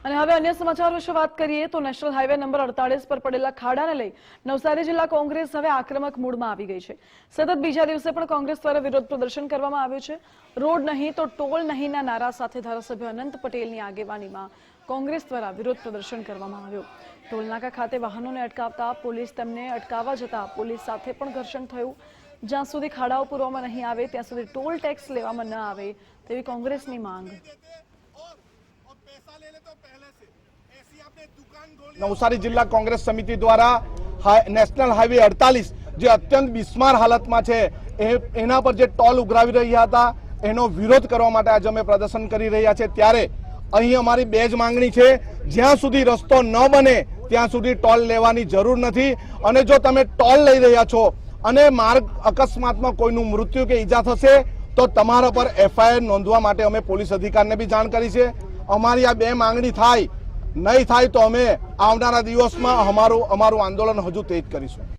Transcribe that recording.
અને હવે અન્ય સમાચાર વિશે વાત કરીએ તો નેશનલ હાઈવે નંબર 48 પર પડેલા ખાડાને લઈ નવસારી જિલ્લા કોંગ્રેસ હવે આક્રમક મૂડમાં આવી ગઈ છે। સતત બીજા દિવસે પણ કોંગ્રેસ દ્વારા વિરોધ પ્રદર્શન કરવામાં આવ્યું છે। રોડ નહીં તો ટોલ નહીંના નારા સાથે ધારાસભ્ય અનંત પટેલની આગેવાનીમાં કોંગ્રેસ દ્વારા વિરોધ પ્રદર્શન કરવામાં આવ્યું। ટોલનાકા ખાતે વાહનોને અટકાવતા પોલીસ તેમને અટકાવવા જતા પોલીસ સાથે પણ ઘર્ષણ થયું। જ્યાં સુધી ખાડાઓ પૂરવામાં નહીં આવે ત્યાં સુધી ટોલ ટેક્સ લેવામાં ન આવે તેવી કોંગ્રેસની માંગ। नवसारी जिला कांग्रेस समिति द्वारा नेशनल हाईवे 48 जो अत्यंत बिस्मार हालत में है एना पर जे टोल उघरावी रह्या था एनो विरोध करवा माटे आज अमे प्रदर्शन करी रह्या छे। त्यारे अहीं अमारी बे ज मांगणी छे, ज्यां सुधी रस्तो न बने त्यां सुधी टोल लेवानी जरूर नथी। अने जो तमे टोल लई रह्या छो अने मार्ग अकस्मातमां कोईनुं मृत्यु के ईजा थशे तो तमारा पर एफआईआर नोंधवा माटे अमे पोलीस अधिकारीने बी जाण करी छे। अमारी आ बे मांगणी थाय नहीं थाय तो अमे आवनारा दिवसमां अमारुं आंदोलन हजू तेज करीशुं।